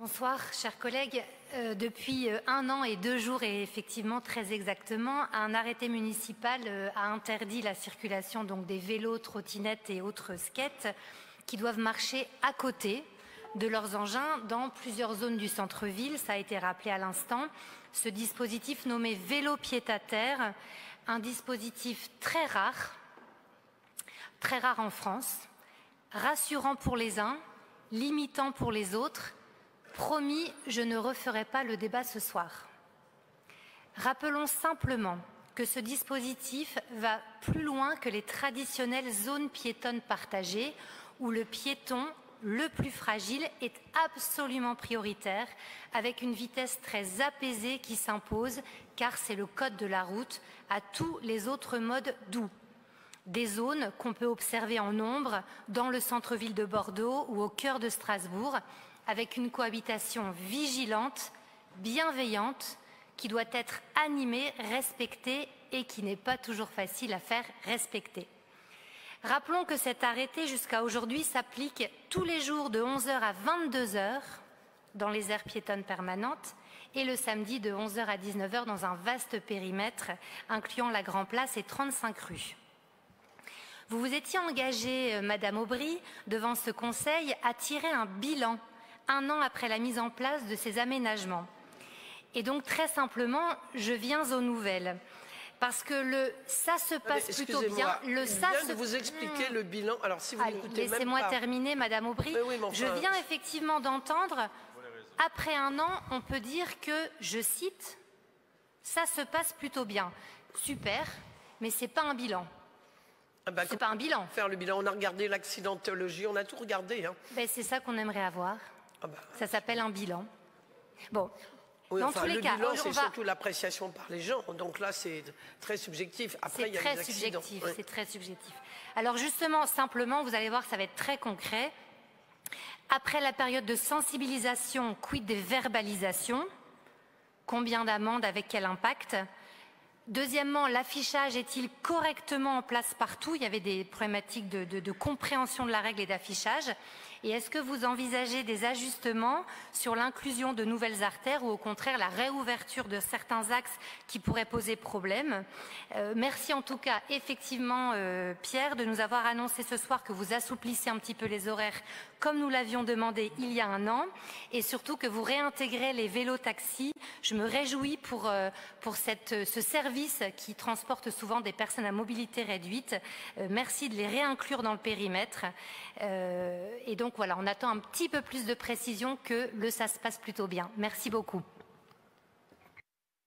Bonsoir, chers collègues. Depuis 1 an et 2 jours, et effectivement très exactement, un arrêté municipal a interdit la circulation donc des vélos, trottinettes et autres skates qui doivent marcher à côté de leurs engins dans plusieurs zones du centre-ville. Ça a été rappelé à l'instant. Ce dispositif nommé vélo pied-à-terre, un dispositif très rare en France, rassurant pour les uns, limitant pour les autres. Promis, je ne referai pas le débat ce soir. Rappelons simplement que ce dispositif va plus loin que les traditionnelles zones piétonnes partagées où le piéton le plus fragile est absolument prioritaire avec une vitesse très apaisée qui s'impose car c'est le code de la route à tous les autres modes doux. Des zones qu'on peut observer en nombre dans le centre-ville de Bordeaux ou au cœur de Strasbourg avec une cohabitation vigilante, bienveillante, qui doit être animée, respectée et qui n'est pas toujours facile à faire respecter. Rappelons que cet arrêté jusqu'à aujourd'hui s'applique tous les jours de 11h à 22h dans les aires piétonnes permanentes et le samedi de 11h à 19h dans un vaste périmètre incluant la Grand Place et 35 rues. Vous vous étiez engagée, Madame Aubry, devant ce Conseil à tirer un bilan 1 an après la mise en place de ces aménagements. Et donc, très simplement, je viens aux nouvelles. Parce que ça se passe plutôt bien. De vous expliquer le bilan. Alors, si vous n'écoutez même pas... Laissez-moi terminer, Madame Aubry. Oui, enfin... Je viens effectivement d'entendre, après 1 an, on peut dire que, je cite, ça se passe plutôt bien. Super, mais c'est pas un bilan. C'est pas un bilan. Faire le bilan, on a regardé l'accidentologie, on a tout regardé. Hein. C'est ça qu'on aimerait avoir. Ça s'appelle un bilan. Bon, oui, dans tous les cas, le bilan, c'est surtout l'appréciation par les gens. Donc là, c'est très subjectif. Après, il y a des accidents. C'est très subjectif. Alors justement, simplement, vous allez voir, ça va être très concret. Après la période de sensibilisation, quid des verbalisations? Combien d'amendes, avec quel impact? Deuxièmement, l'affichage est-il correctement en place partout? Il y avait des problématiques de compréhension de la règle et d'affichage. Et est-ce que vous envisagez des ajustements sur l'inclusion de nouvelles artères ou au contraire la réouverture de certains axes qui pourraient poser problème? Merci en tout cas effectivement Pierre de nous avoir annoncé ce soir que vous assouplissez un petit peu les horaires comme nous l'avions demandé il y a 1 an et surtout que vous réintégrez les vélos-taxis. Je me réjouis pour ce service qui transporte souvent des personnes à mobilité réduite. Merci de les réinclure dans le périmètre. Et donc voilà, on attend un petit peu plus de précision que ça se passe plutôt bien. Merci beaucoup.